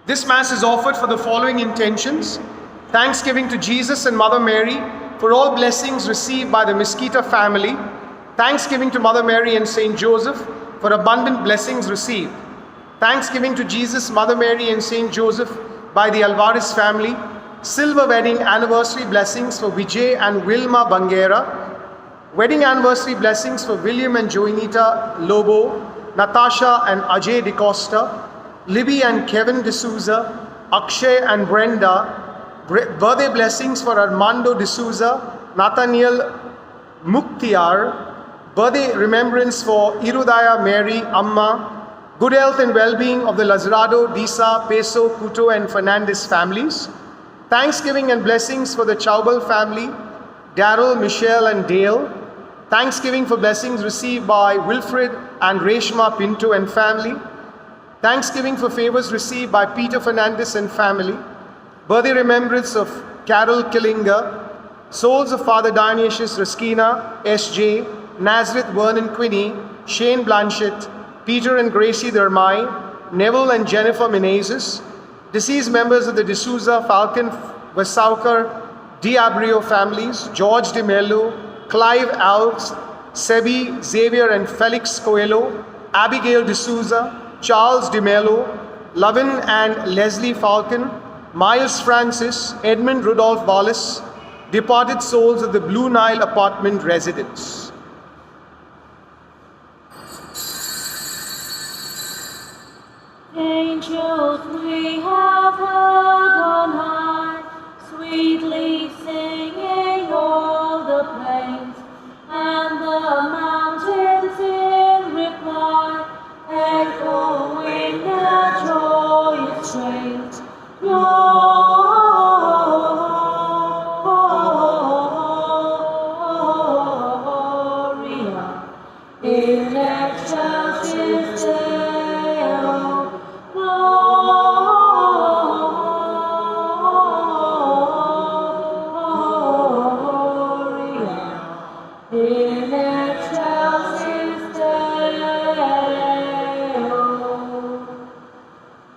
This Mass is offered for the following intentions: thanksgiving to Jesus and Mother Mary for all blessings received by the Mesquita family, thanksgiving to Mother Mary and Saint Joseph for abundant blessings received, thanksgiving to Jesus, Mother Mary and Saint Joseph by the Alvarez family, silver wedding anniversary blessings for Vijay and Wilma Bangera, wedding anniversary blessings for William and Joanita Lobo, Natasha and Ajay DeCosta, Libby and Kevin D'Souza, Akshay and Brenda, birthday blessings for Armando D'Souza, Nathaniel Mukhtiar, birthday remembrance for Irudaya Mary Amma, good health and well-being of the Lazarado, Disa, Peso, Kuto and Fernandez families, thanksgiving and blessings for the Chaubal family, Daryl, Michelle and Dale, thanksgiving for blessings received by Wilfred and Reshma Pinto and family, thanksgiving for favors received by Peter Fernandez and family, birthday remembrance of Carol Killinger, souls of Father Dionysius Raskina, S.J., Nazareth Vernon Quinney, Shane Blanchett, Peter and Gracie Dermai, Neville and Jennifer Menezes, deceased members of the D'Souza, Falcon, Vasaukar, Diabrio families, George De Mello, Clive Alves, Sebi, Xavier and Felix Coelho, Abigail D'Souza, Charles De Mello, Lovin and Leslie Falcon, Miles Francis, Edmund Rudolph Wallace, departed souls of the Blue Nile apartment residents. Angels we have heard on high, sweetly singing all the plains, and the mountains in reply, echoing their joyous strains. Gloria in excelsis Deo. Gloria in excelsis Deo.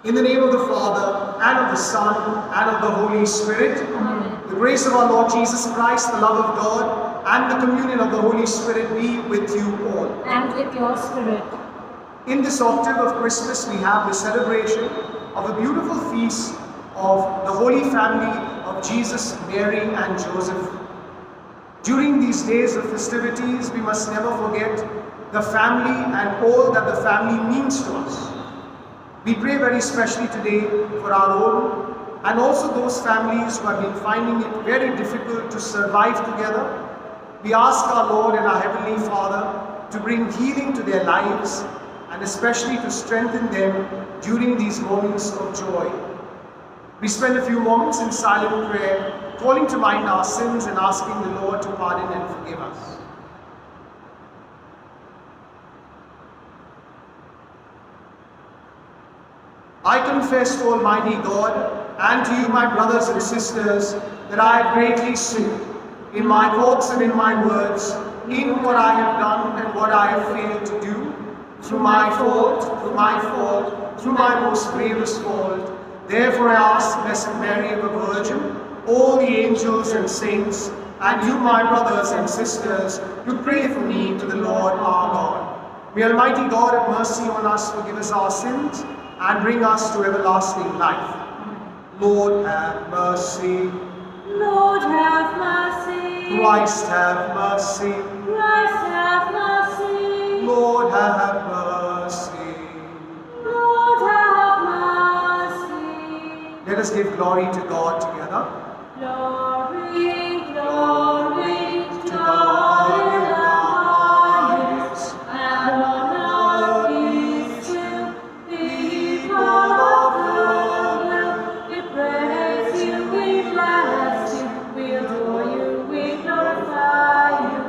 In the name of the Father, and of the Son, and of the Holy Spirit, the grace of our Lord Jesus Christ, the love of God, and the communion of the Holy Spirit be with you all. And with your spirit. In this octave of Christmas, we have the celebration of a beautiful feast of the Holy Family of Jesus, Mary, and Joseph. During these days of festivities, we must never forget the family and all that the family means to us. We pray very especially today for our own and also those families who have been finding it very difficult to survive together. We ask our Lord and our Heavenly Father to bring healing to their lives and especially to strengthen them during these moments of joy. We spend a few moments in silent prayer, calling to mind our sins and asking the Lord to pardon and forgive us. I confess to Almighty God and to you, my brothers and sisters, that I have greatly sinned in my thoughts and in my words, in what I have done and what I have failed to do, through my fault, through my most grievous fault. Therefore I ask Blessed Mary, ever Virgin, all the angels and saints, and you, my brothers and sisters, to pray for me to the Lord our God. May Almighty God have mercy on us, forgive us our sins, and bring us to everlasting life. Lord have mercy. Lord have mercy. Christ have mercy. Christ have mercy. Lord have mercy. Lord have mercy. Let us give glory to God together. Glory, glory to God God in in the the highest, and on earth peace to people of good will. We praise you, we bless you, we adore you, we glorify you.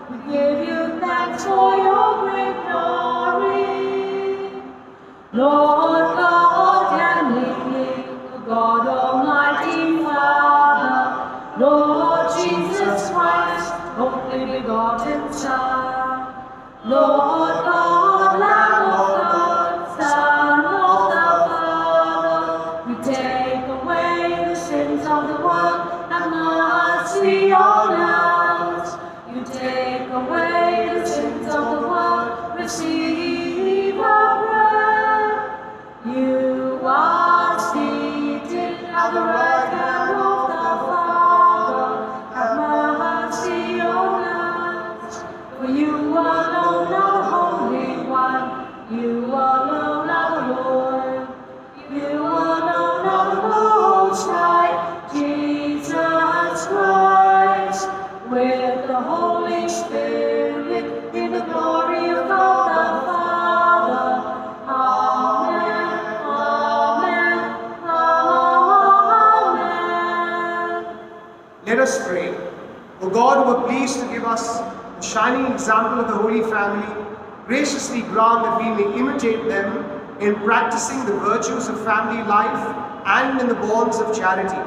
We give you thanks for your great glory. Lord God and King, God Almighty Father, at the right hand of the Father, have mercy on us. For you alone are the Holy One, you alone are the Lord, you alone are the Most High, Jesus Christ, with the Holy Spirit, in the glory of God the Father. Amen, amen, amen. Let us pray. O God, who were pleased to give us the shining example of the Holy Family, graciously grant that we may imitate them in practicing the virtues of family life and in the bonds of charity.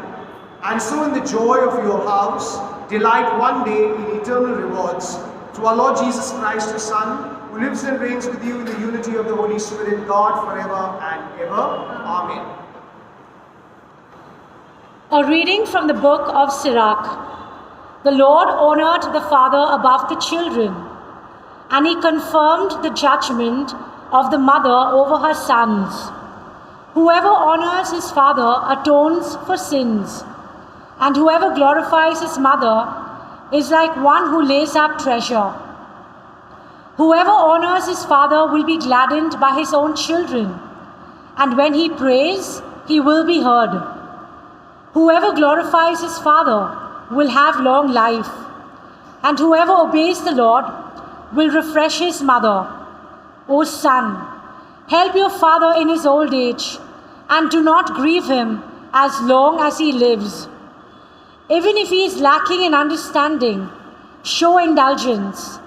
And so in the joy of your house, delight one day in eternal rewards. Through our Lord Jesus Christ, your Son, who lives and reigns with you in the unity of the Holy Spirit, God, forever and ever. Amen. A reading from the book of Sirach. The Lord honored the father above the children, and he confirmed the judgment of the mother over her sons. Whoever honors his father atones for sins, and whoever glorifies his mother is like one who lays up treasure. Whoever honors his father will be gladdened by his own children, and when he prays, he will be heard. Whoever glorifies his father will have long life, and whoever obeys the Lord will refresh his mother. O son, help your father in his old age, and do not grieve him as long as he lives. Even if he is lacking in understanding, show indulgence.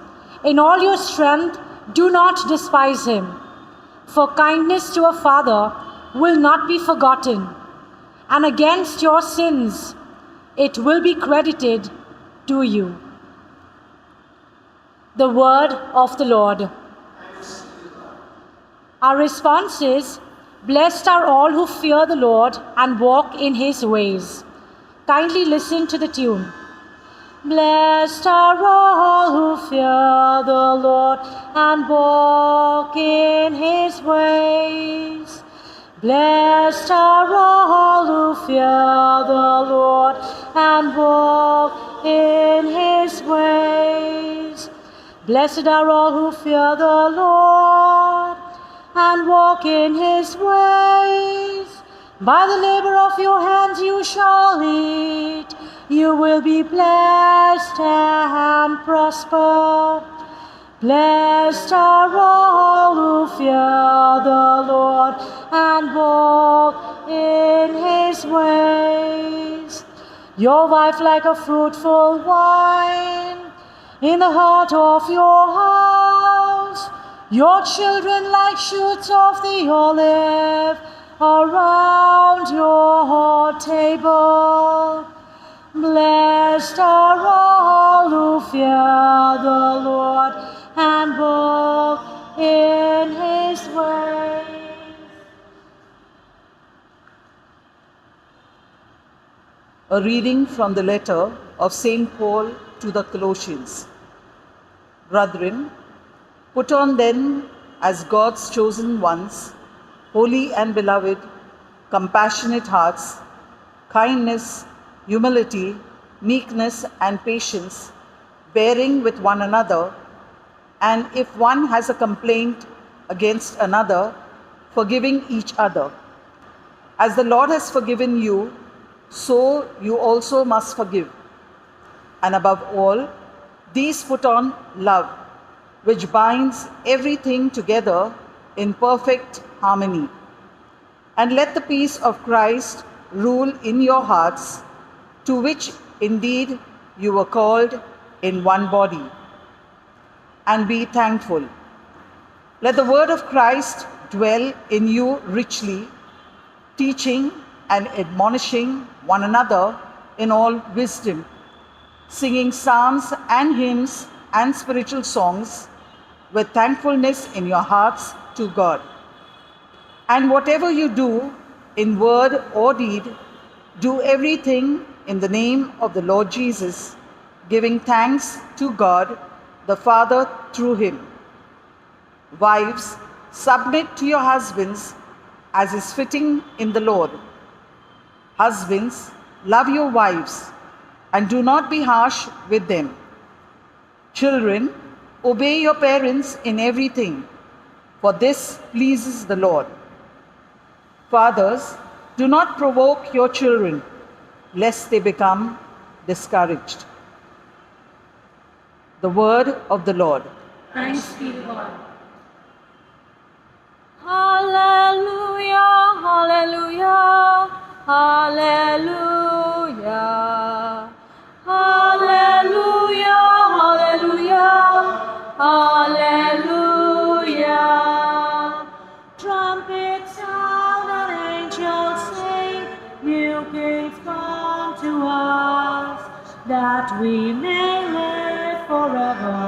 In all your strength, do not despise him. For kindness to a father will not be forgotten, and against your sins it will be credited to you. The word of the Lord. Our response is, blessed are all who fear the Lord and walk in his ways. Kindly listen to the tune. Blessed are all who fear the Lord and walk in his ways. Blessed are all who fear the Lord and walk in his ways. Blessed are all who fear the Lord and walk in his ways. By the labor of your hands you shall eat. You will be blessed and prosper. Blessed are all who fear the Lord and walk in his ways. Your wife like a fruitful vine in the heart of your house. Your children like shoots of the olive around your table. Blessed are all who fear the Lord and walk in his ways. A reading from the letter of St. Paul to the Colossians. Brethren, put on then as God's chosen ones, holy and beloved, compassionate hearts, kindness, humility, meekness, and patience, bearing with one another, and if one has a complaint against another, forgiving each other. As the Lord has forgiven you, so you also must forgive. And above all, these put on love, which binds everything together in perfect harmony. And let the peace of Christ rule in your hearts, to which indeed you were called in one body. And be thankful. Let the word of Christ dwell in you richly, teaching and admonishing one another in all wisdom, singing psalms and hymns and spiritual songs with thankfulness in your hearts to God. And whatever you do, in word or deed, do everything in the name of the Lord Jesus, giving thanks to God the Father through him. Wives, submit to your husbands as is fitting in the Lord. Husbands, love your wives and do not be harsh with them. Children, obey your parents in everything, for this pleases the Lord. Fathers, do not provoke your children, lest they become discouraged. The word of the Lord. Thanks be to God. Hallelujah, hallelujah, hallelujah. Hallelujah, hallelujah, hallelujah. Trumpets sound and angels sing, new kings come to us, that we may live forever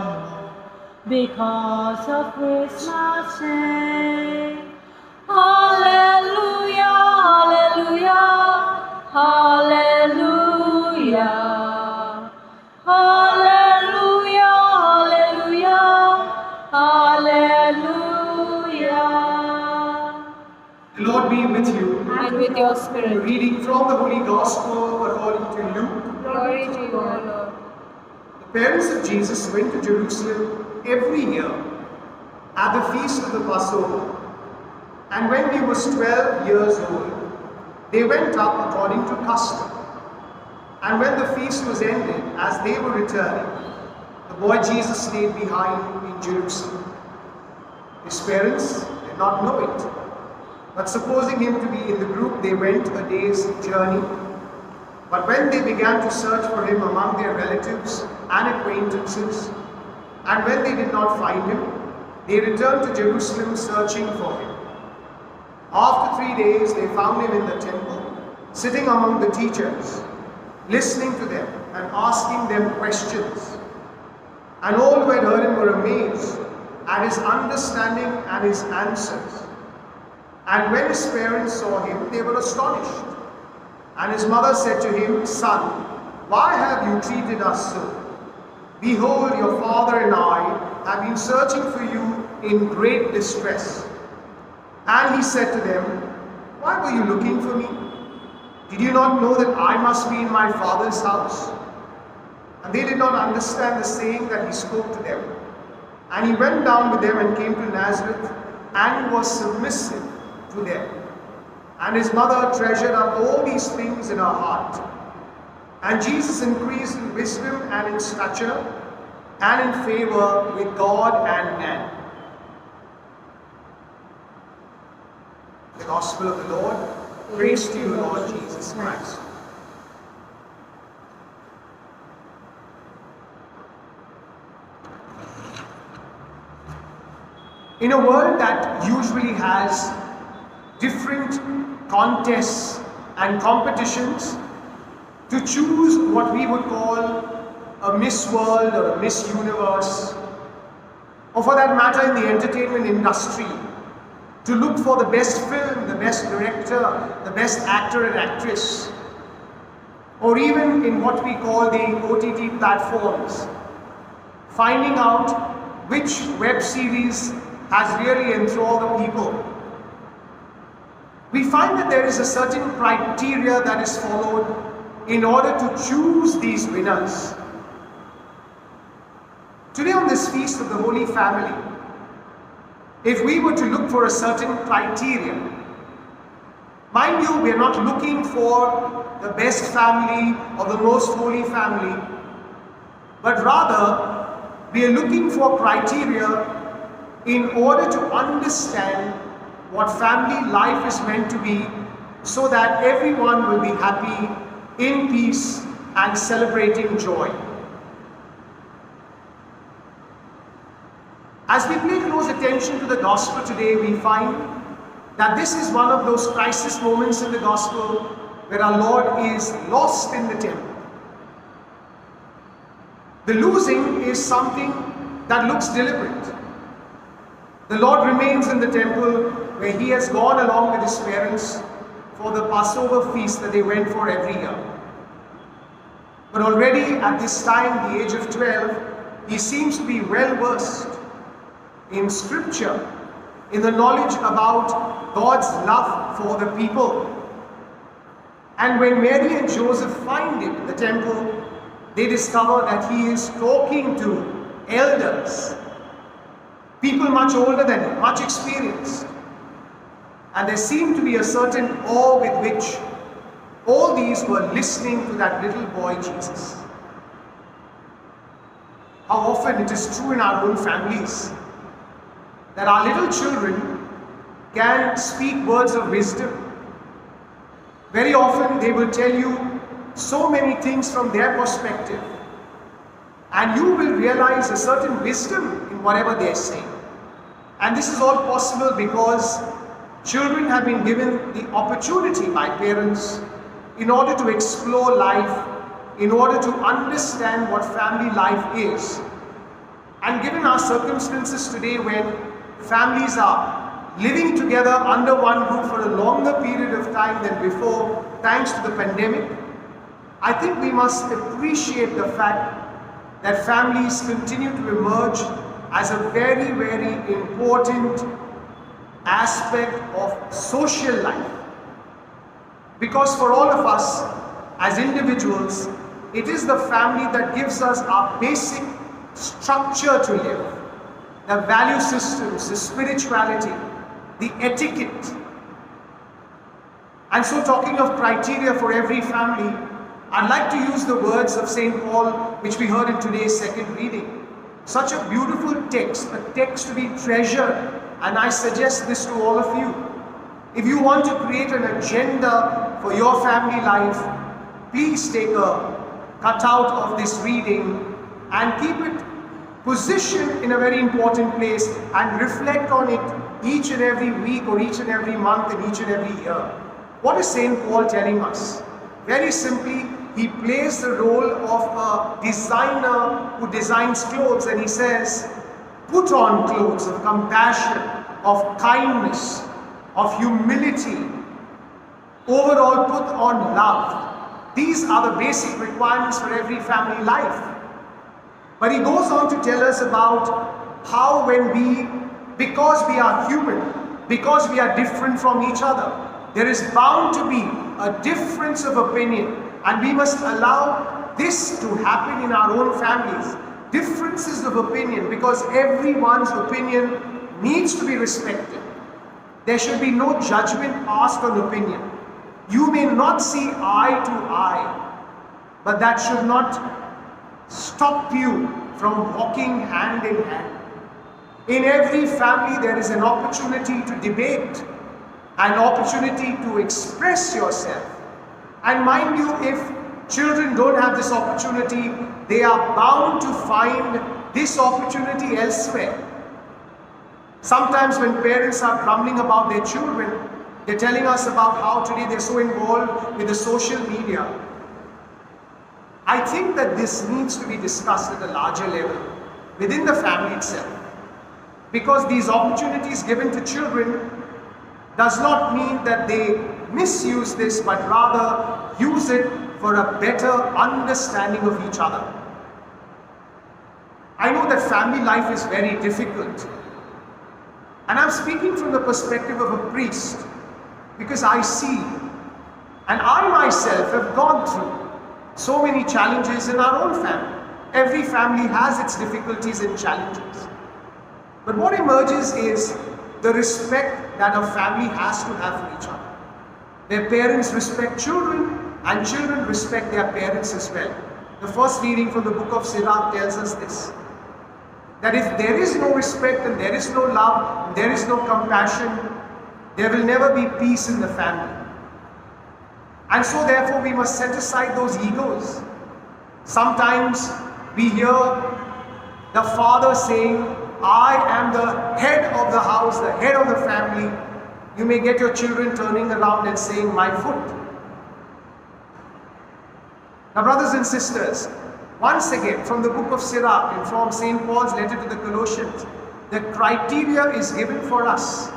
because of Christmas Day. Hallelujah, hallelujah, hallelujah. Hallelujah, hallelujah, hallelujah. The Lord be with you. And with your A spirit. reading from the Holy Gospel according to Luke. Glory to you, O Lord. The parents of Jesus went to Jerusalem every year at the feast of the Passover. And when he was 12 years old, they went up according to custom. And when the feast was ended, as they were returning, the boy Jesus stayed behind in Jerusalem. His parents did not know it, but supposing him to be in the group, they went a day's journey. But when they began to search for him among their relatives and acquaintances, and when they did not find him, they returned to Jerusalem searching for him. After 3 days, they found him in the temple, sitting among the teachers, listening to them and asking them questions. And all who had heard him were amazed at his understanding and his answers. And when his parents saw him, they were astonished. And his mother said to him, "Son, why have you treated us so? Behold, your father and I have been searching for you in great distress." And he said to them, "Why were you looking for me? Did you not know that I must be in my Father's house?" And they did not understand the saying that he spoke to them. And he went down with them and came to Nazareth and was submissive to them. And his mother treasured up all these things in her heart. And Jesus increased in wisdom and in stature and in favor with God and man. The Gospel of the Lord. Praise to you, Lord Jesus Christ. In a world that usually has different contests and competitions to choose what we would call a Miss World or a Miss Universe, or for that matter in the entertainment industry, to look for the best film, the best director, the best actor and actress, or even in what we call the OTT platforms, finding out which web series has really enthralled the people. We find that there is a certain criteria that is followed in order to choose these winners. Today on this feast of the Holy Family, if we were to look for a certain criteria, mind you, we are not looking for the best family or the most holy family, but rather we are looking for criteria in order to understand what family life is meant to be, so that everyone will be happy, in peace, and celebrating joy. As we pay close attention to the Gospel today, we find that this is one of those crisis moments in the Gospel where our Lord is lost in the temple. The losing is something that looks deliberate. The Lord remains in the temple where he has gone along with his parents for the Passover feast that they went for every year. But already at this time, the age of 12, he seems to be well versed in scripture, in the knowledge about God's love for the people. And when Mary and Joseph find him in the temple, they discover that he is talking to elders, people much older than him, much experienced. And there seemed to be a certain awe with which all these were listening to that little boy Jesus. How often it is true in our own families that our little children can speak words of wisdom. Very often they will tell you so many things from their perspective, and you will realize a certain wisdom in whatever they are saying. And this is all possible because children have been given the opportunity by parents in order to explore life, in order to understand what family life is. And given our circumstances today when families are living together under one roof for a longer period of time than before, thanks to the pandemic, I think we must appreciate the fact that families continue to emerge as a very, very important aspect of social life. Because for all of us as individuals, it is the family that gives us our basic structure to live, the value systems, the spirituality, the etiquette. And so, talking of criteria for every family, I'd like to use the words of St. Paul, which we heard in today's second reading. Such a beautiful text, a text to be treasured, and I suggest this to all of you. If you want to create an agenda for your family life, please take a cutout of this reading and keep it positioned in a very important place and reflect on it each and every week or each and every month and each and every year. What is St. Paul telling us? Very simply, he plays the role of a designer who designs clothes, and he says, put on clothes of compassion, of kindness, of humility. Overall, put on love. These are the basic requirements for every family life. But he goes on to tell us about how because we are human, because we are different from each other, there is bound to be a difference of opinion, and we must allow this to happen in our own families. Differences of opinion, because everyone's opinion needs to be respected. There should be no judgment passed on opinion. You may not see eye to eye, but that should not stop you from walking hand in hand. In every family there is an opportunity to debate, an opportunity to express yourself. And mind you, if children don't have this opportunity, they are bound to find this opportunity elsewhere. Sometimes when parents are grumbling about their children, they're telling us about how today they're so involved with the social media. I think that this needs to be discussed at a larger level within the family itself. Because these opportunities given to children does not mean that they misuse this, but rather use it for a better understanding of each other. I know that family life is very difficult. And I'm speaking from the perspective of a priest, because I see, and I myself have gone through so many challenges in our own family. Every family has its difficulties and challenges. But what emerges is the respect that a family has to have for each other. Their parents respect children, and children respect their parents as well. The first reading from the book of Sirach tells us this, that if there is no respect and there is no love, and there is no compassion, there will never be peace in the family. And so therefore we must set aside those egos. Sometimes we hear the father saying, I am the head of the house, the head of the family. You may get your children turning around and saying, my foot. Now brothers and sisters, once again from the book of Sirach and from St. Paul's letter to the Colossians, the criteria is given for us,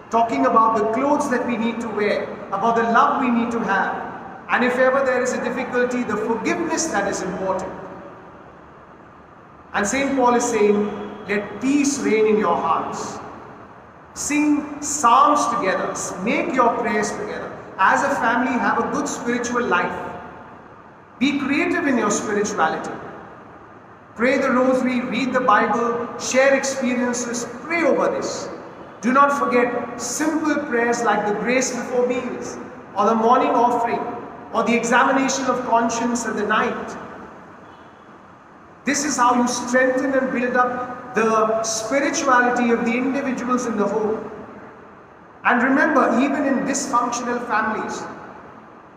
talking about the clothes that we need to wear, about the love we need to have, and if ever there is a difficulty, the forgiveness that is important. And St. Paul is saying, let peace reign in your hearts. Sing psalms together. Make your prayers together. As a family, have a good spiritual life. Be creative in your spirituality. Pray the rosary, read the Bible, share experiences, pray over this. Do not forget simple prayers like the grace before meals, or the morning offering, or the examination of conscience at the night. This is how you strengthen and build up the spirituality of the individuals in the home. And remember, even in dysfunctional families,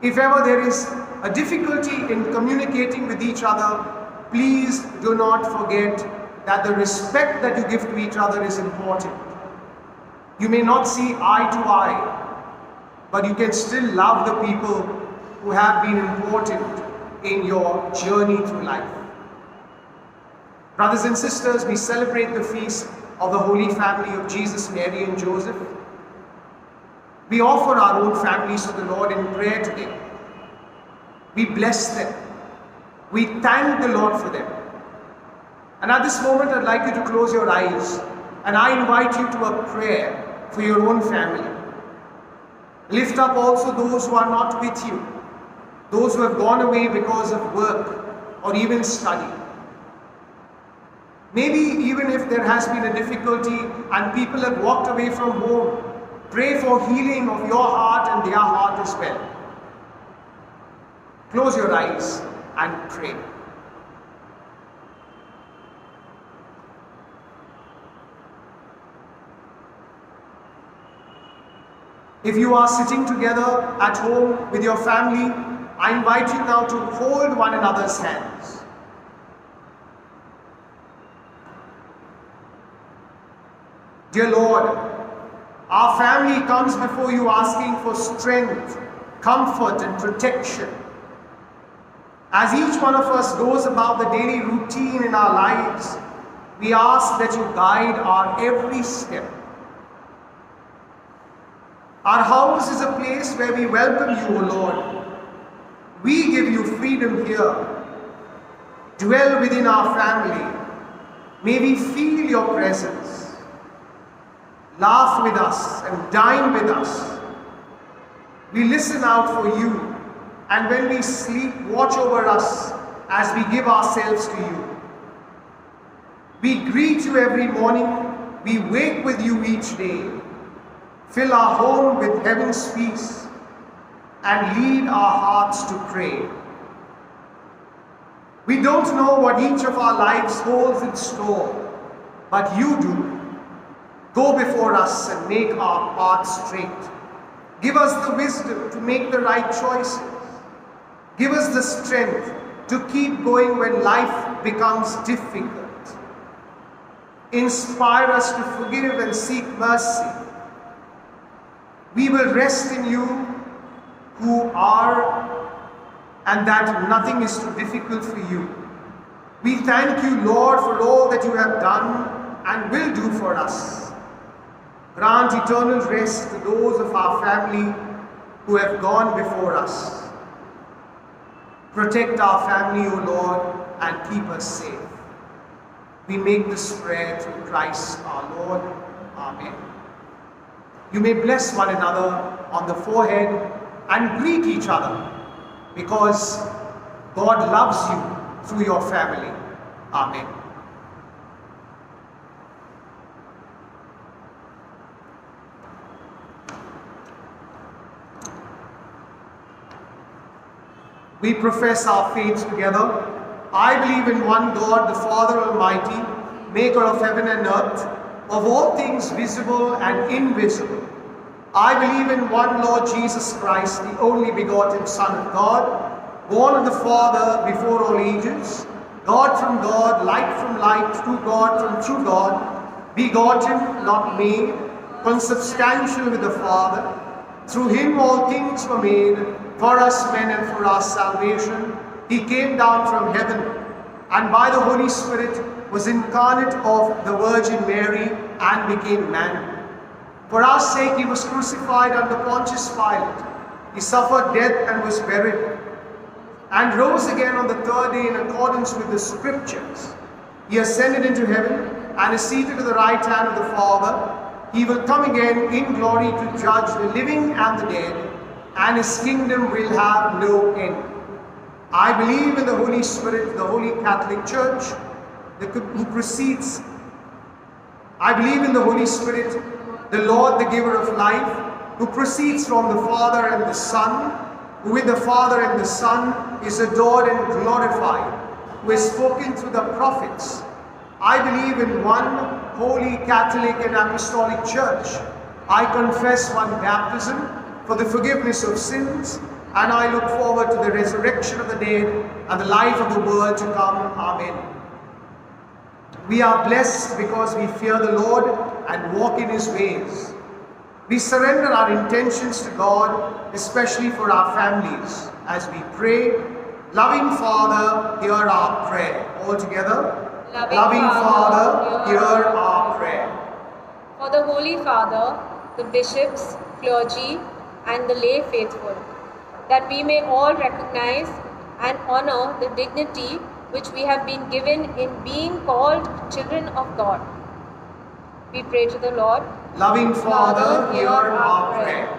if ever there is a difficulty in communicating with each other, please do not forget that the respect that you give to each other is important. You may not see eye to eye, but you can still love the people who have been important in your journey through life. Brothers and sisters, we celebrate the feast of the Holy Family of Jesus, Mary and Joseph. We offer our own families to the Lord in prayer today. We bless them. We thank the Lord for them. And at this moment, I'd like you to close your eyes, and I invite you to a prayer for your own family. Lift up also those who are not with you, those who have gone away because of work or even study. Maybe even if there has been a difficulty and people have walked away from home, pray for healing of your heart and their heart as well. Close your eyes and pray. If you are sitting together at home with your family, I invite you now to hold one another's hands. Dear Lord, our family comes before you asking for strength, comfort, and protection. As each one of us goes about the daily routine in our lives, we ask that you guide our every step. Our house is a place where we welcome you, O Lord. We give you freedom here. Dwell within our family. May we feel your presence. Laugh with us and dine with us. We listen out for you, and when we sleep, watch over us as we give ourselves to you. We greet you every morning. We wake with you each day. Fill our home with heaven's peace and lead our hearts to pray. We don't know what each of our lives holds in store, but you do. Go before us and make our paths straight. Give us the wisdom to make the right choices. Give us the strength to keep going when life becomes difficult. Inspire us to forgive and seek mercy. We will rest in you who are, and that nothing is too difficult for you. We thank you, Lord, for all that you have done and will do for us. Grant eternal rest to those of our family who have gone before us. Protect our family, O Lord, and keep us safe. We make this prayer through Christ our Lord. Amen. You may bless one another on the forehead and greet each other, because God loves you through your family. Amen. We profess our faith together. I believe in one God, the Father Almighty, maker of heaven and earth, of all things visible and invisible. I believe in one Lord Jesus Christ, the only begotten Son of God, born of the Father before all ages, God from God, light from light, true God from true God, begotten, not made, consubstantial with the Father. Through him all things were made. For us men and for our salvation, he came down from heaven, and by the Holy Spirit was incarnate of the Virgin Mary and became man. For our sake he was crucified under Pontius Pilate. He suffered death and was buried, and rose again on the third day in accordance with the Scriptures. He ascended into heaven and is seated at the right hand of the Father. He will come again in glory to judge the living and the dead, and his kingdom will have no end. I believe in the Holy Spirit, the Holy Catholic Church, who proceeds. I believe in the Holy Spirit, the Lord, the giver of life, who proceeds from the Father and the Son, who with the Father and the Son is adored and glorified, who has spoken through the prophets. I believe in one holy Catholic and Apostolic Church. I confess one baptism for the forgiveness of sins, and I look forward to the resurrection of the dead and the life of the world to come. Amen. We are blessed because we fear the Lord and walk in his ways. We surrender our intentions to God, especially for our families, as we pray. Loving Father, hear our prayer. All together. Loving Father, hear our prayer. For the Holy Father, the bishops, clergy, and the lay faithful, that we may all recognize and honor the dignity which we have been given in being called children of God. We pray to the Lord. Loving Father, hear our prayer.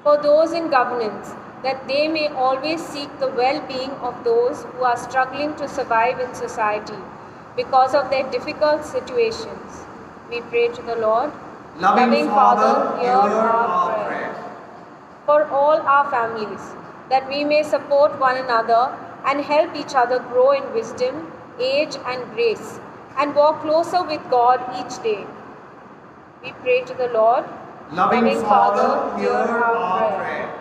For those in governance, that they may always seek the well-being of those who are struggling to survive in society because of their difficult situations. We pray to the Lord. Loving Father, hear our prayer. For all our families, that we may support one another and help each other grow in wisdom, age, and grace, and walk closer with God each day. We pray to the Lord. Loving Father, hear our prayer.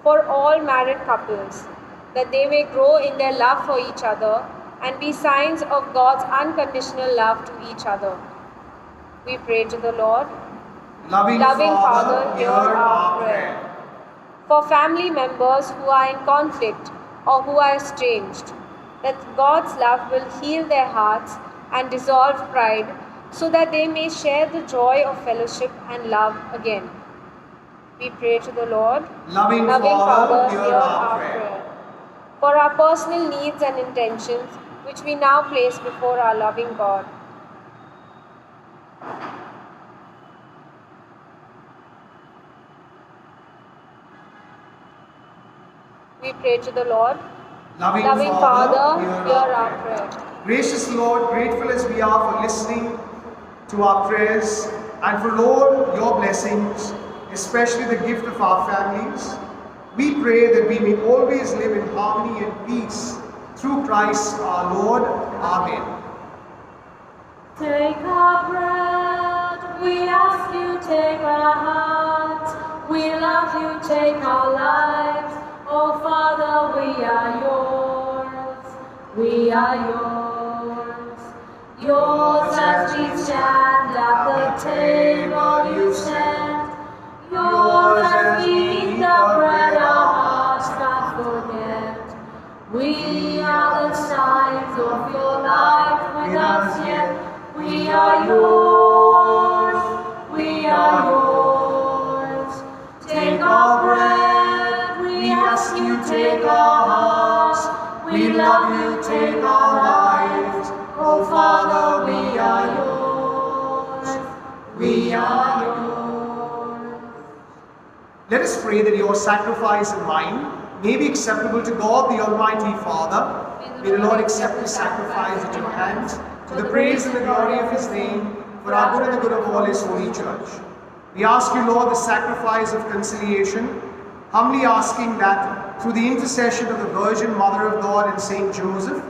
For all married couples, that they may grow in their love for each other and be signs of God's unconditional love to each other. We pray to the Lord. Loving Father, hear our prayer. For family members who are in conflict or who are estranged, that God's love will heal their hearts and dissolve pride, so that they may share the joy of fellowship and love again. We pray to the Lord. Loving Father, hear our prayer. For our personal needs and intentions, which we now place before our loving God. We pray to the Lord. Loving Father, hear our prayer. Gracious Lord, grateful as we are for listening to our prayers and for all your blessings, especially the gift of our families, we pray that we may always live in harmony and peace through Christ our Lord. Amen. Take our bread, we ask you, take our hearts. We love you, take our lives. Oh Father, we are yours. We are yours. Yours as we stand at the table you set. Yours as we eat the bread our hearts can't forget. We are the signs of your life with us yet. We are yours. We are yours. Take our bread. We ask you, take our hearts. We love you, take our lives. Oh Father, we are yours. We are yours. Let us pray that your sacrifice and mine may be acceptable to God, the Almighty Father. May the Lord accept the sacrifice at your hands, to the praise and the glory of his name, for our good and the good of all his holy church. We ask you, Lord, the sacrifice of conciliation, humbly asking that through the intercession of the Virgin Mother of God and Saint Joseph,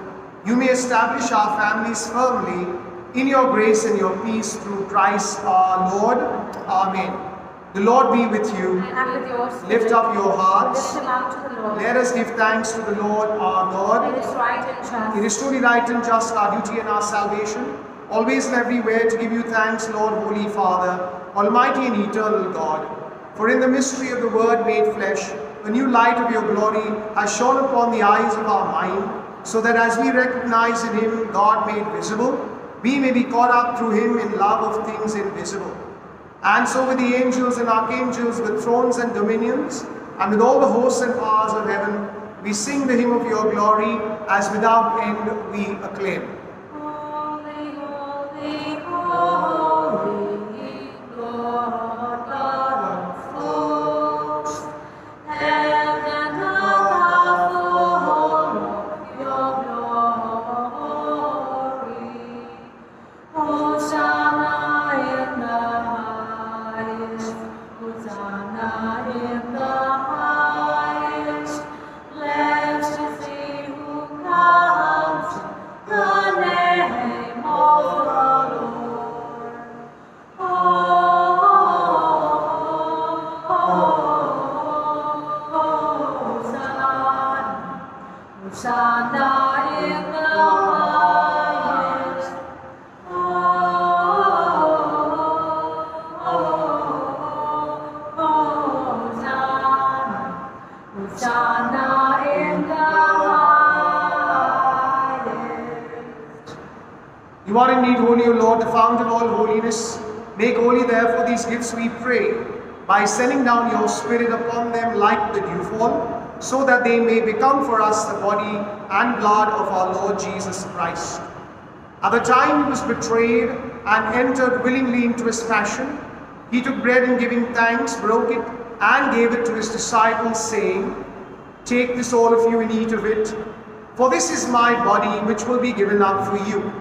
you may establish our families firmly in your grace and your peace through Christ our Lord. Amen. The Lord be with you. And with yours. Lift up your hearts. Lift them up to the Lord. Let us give thanks to the Lord our God. It is right and just. It is truly right and just, our duty and our salvation, always and everywhere to give you thanks, Lord, Holy Father, Almighty and eternal God. For in the mystery of the Word made flesh, the new light of your glory has shone upon the eyes of our mind, so that as we recognize in him God made visible, we may be caught up through him in love of things invisible. And so with the angels and archangels, with thrones and dominions, and with all the hosts and powers of heaven, we sing the hymn of your glory, as without end we acclaim. Holy, holy, holy, Lord. Hosanna in the highest. Hosanna, Hosanna in the highest. You are indeed holy, O Lord, the fount of all holiness. Make holy, therefore, these gifts, we pray, by sending down your Spirit upon them like the dewfall, so that they may become for us the body and blood of our Lord Jesus Christ. At the time he was betrayed and entered willingly into his passion, he took bread and giving thanks, broke it, and gave it to his disciples, saying, "Take this, all of you, and eat of it, for this is my body, which will be given up for you."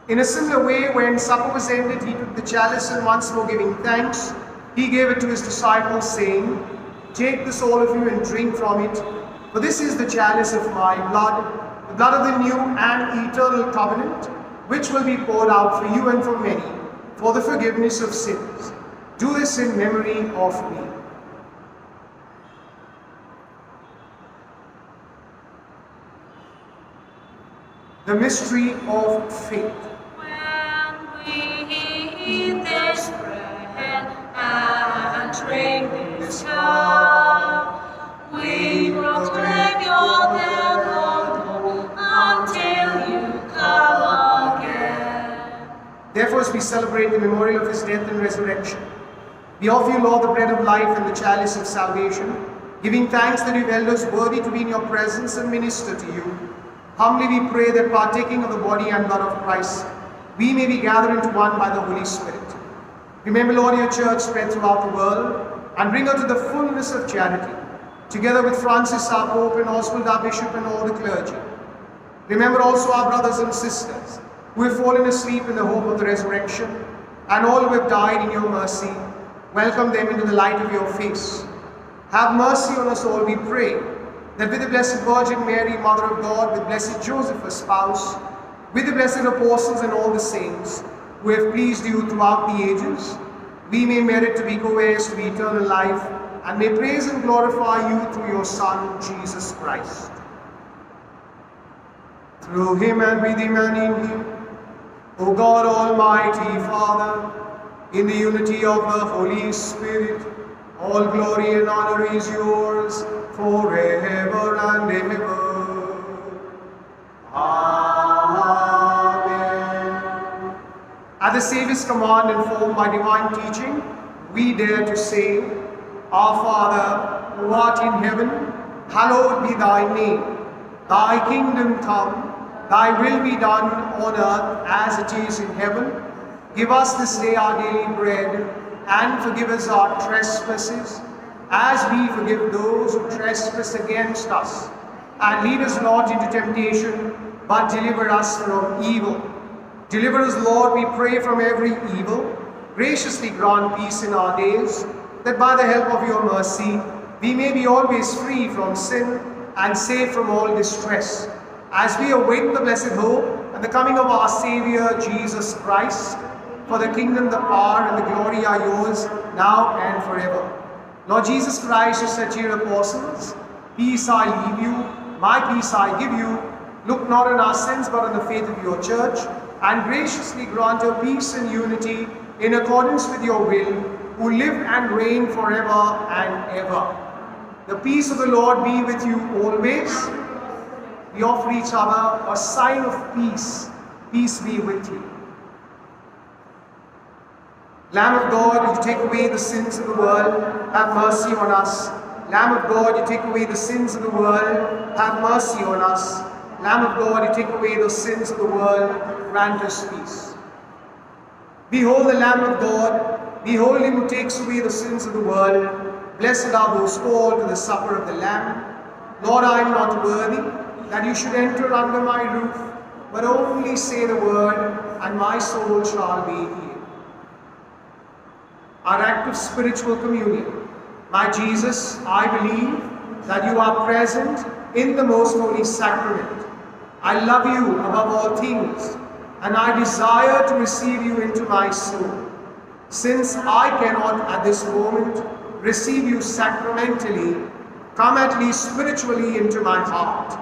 In a similar way, when supper was ended, he took the chalice, and once more giving thanks, he gave it to his disciples, saying, "Take this, all of you, and drink from it, for this is the chalice of my blood, the blood of the new and eternal covenant, which will be poured out for you and for many, for the forgiveness of sins. Do this in memory of me." The mystery of faith. When we eat this bread and drink this cup, we proclaim your death, O Lord, until you come again. Therefore, as we celebrate the memorial of his death and resurrection, we offer you, Lord, the bread of life and the chalice of salvation, giving thanks that you held us worthy to be in your presence and minister to you. Humbly we pray that, partaking of the body and blood of Christ, we may be gathered into one by the Holy Spirit. Remember, Lord, your church spread throughout the world, and bring her to the fullness of charity, together with Francis our Pope and Oswald our Bishop and all the clergy. Remember also our brothers and sisters who have fallen asleep in the hope of the resurrection, and all who have died in your mercy. Welcome them into the light of your face. Have mercy on us all, we pray, that with the Blessed Virgin Mary, Mother of God, with Blessed Joseph, her spouse, with the blessed apostles and all the saints who have pleased you throughout the ages, we may merit to be co-heirs to eternal life, and may praise and glorify you through your Son, Jesus Christ. Through him and with him and in him, O God, Almighty Father, in the unity of the Holy Spirit, all glory and honor is yours forever and ever. Amen. At the Saviour's command, informed by divine teaching, we dare to say, Our Father, who art in heaven, hallowed be thy name. Thy kingdom come, thy will be done on earth as it is in heaven. Give us this day our daily bread, and forgive us our trespasses, as we forgive those who trespass against us. And lead us not into temptation, but deliver us from evil. Deliver us, Lord, we pray, from every evil. Graciously grant peace in our days, that by the help of your mercy, we may be always free from sin and safe from all distress, as we await the blessed hope and the coming of our Savior, Jesus Christ. For the kingdom, the power, and the glory are yours, now and forever. Lord Jesus Christ, you said to your apostles, "Peace I leave you, my peace I give you. Look not on our sins, but on the faith of your church, and graciously grant her peace and unity in accordance with your will, who live and reign forever and ever." The peace of the Lord be with you always. We offer each other a sign of peace. Peace be with you. Lamb of God, you take away the sins of the world, have mercy on us. Lamb of God, you take away the sins of the world, have mercy on us. Lamb of God, you take away the sins of the world, grant us peace. Behold the Lamb of God, behold him who takes away the sins of the world. Blessed are those called to the supper of the Lamb. Lord, I am not worthy that you should enter under my roof, but only say the word, and my soul shall be healed. Our act of spiritual communion. My Jesus, I believe that you are present in the most holy sacrament. I love you above all things, and I desire to receive you into my soul. Since I cannot at this moment receive you sacramentally, come at least spiritually into my heart.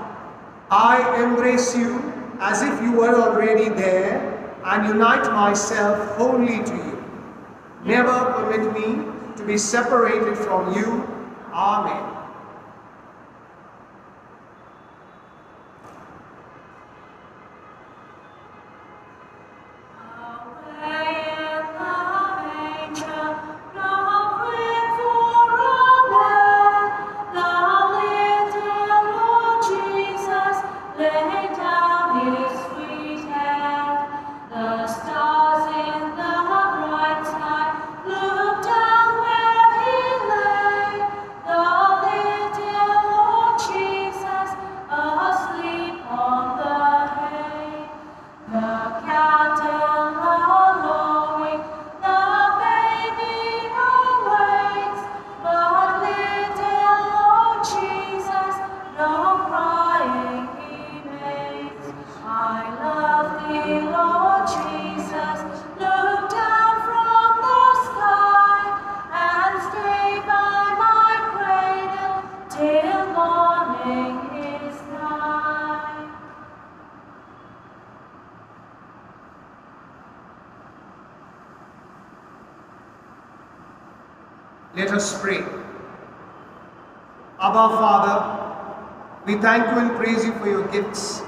I embrace you as if you were already there and unite myself wholly to you. Never permit me to be separated from you. Amen. Let us pray. Abba Father, we thank you and praise you for your gifts.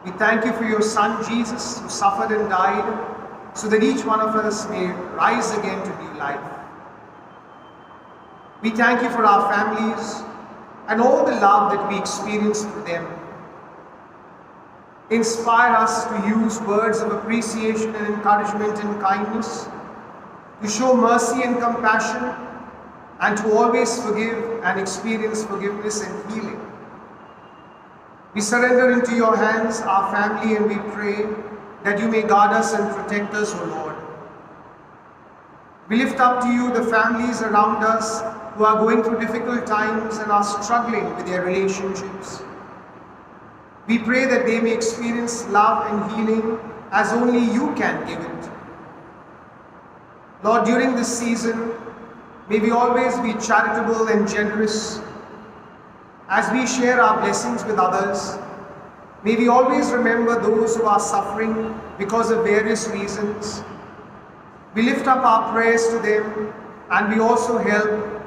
We thank you for your Son Jesus, who suffered and died so that each one of us may rise again to new life. We thank you for our families and all the love that we experience through them. Inspire us to use words of appreciation and encouragement and kindness, to show mercy and compassion, and to always forgive and experience forgiveness and healing. We surrender into your hands our family, and we pray that you may guard us and protect us, O Lord. We lift up to you the families around us who are going through difficult times and are struggling with their relationships. We pray that they may experience love and healing as only you can give it. Lord, during this season, may we always be charitable and generous as we share our blessings with others. May we always remember those who are suffering because of various reasons. We lift up our prayers to them, and we also help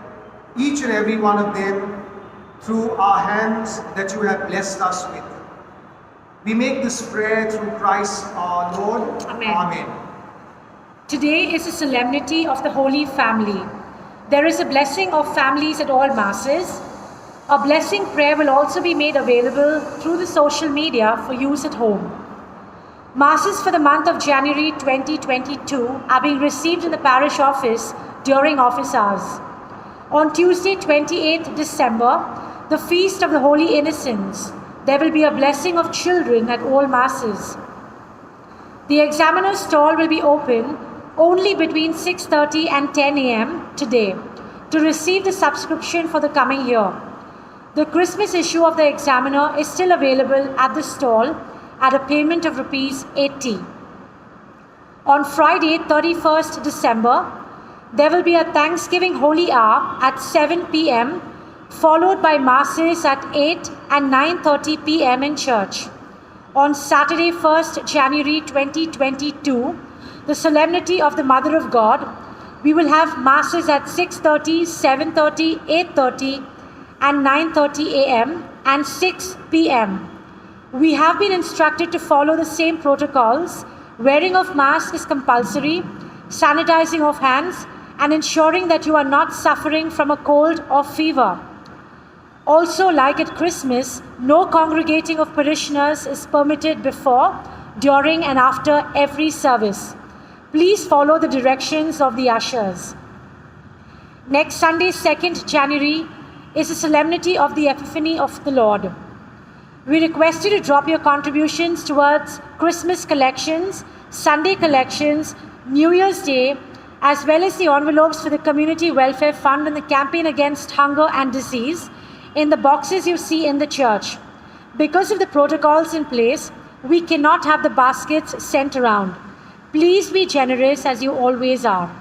each and every one of them through our hands that you have blessed us with. We make this prayer through Christ our Lord. Amen. Amen. Today is a solemnity of the Holy Family. There is a blessing of families at all Masses. A blessing prayer will also be made available through the social media for use at home. Masses for the month of January 2022 are being received in the parish office during office hours. On Tuesday, 28th December, the Feast of the Holy Innocents, there will be a blessing of children at all Masses. The examiner's stall will be open only between 6:30 and 10 a.m. today to receive the subscription for the coming year. The Christmas issue of the examiner is still available at the stall at a payment of ₹80. On Friday, 31st December, there will be a Thanksgiving Holy Hour at 7 p.m. followed by Masses at 8 and 9:30 p.m. in church. On Saturday, 1st January 2022, the Solemnity of the Mother of God, we will have Masses at 6:30, 7:30, 8:30 and 9:30 a.m. and 6 p.m. We have been instructed to follow the same protocols. Wearing of mask is compulsory, sanitizing of hands, and ensuring that you are not suffering from a cold or fever. Also, like at Christmas, no congregating of parishioners is permitted before, during, and after every service. Please follow the directions of the ushers. Next Sunday, 2nd January, is the Solemnity of the Epiphany of the Lord. We request you to drop your contributions towards Christmas collections, Sunday collections, New Year's Day, as well as the envelopes for the Community Welfare Fund and the campaign against hunger and disease in the boxes you see in the church. Because of the protocols in place, we cannot have the baskets sent around. Please be generous as you always are.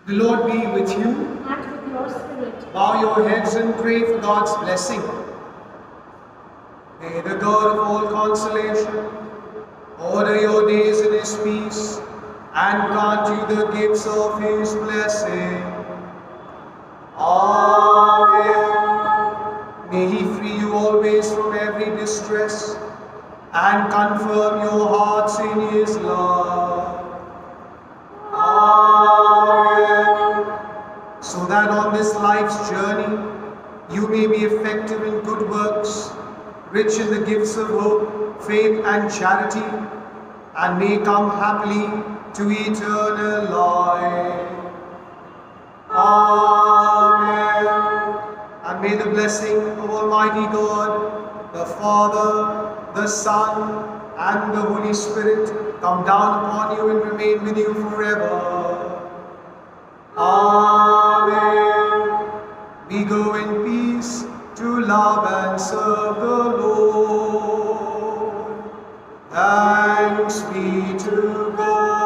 The Lord be with you. And with your spirit. Bow your heads and pray for God's blessing. May the God of all consolation order your days in His peace and grant you the gifts of His blessing. Amen. May He free you always from every distress and confirm your hearts in His love. Amen. So that on this life's journey you may be effective in good works, rich in the gifts of hope, faith and charity, and may come happily to eternal life. Amen. And may the blessing of Almighty God, the Father, the Son, and the Holy Spirit come down upon you and remain with you forever. Amen. We go in peace to love and serve the Lord. Thanks be to God.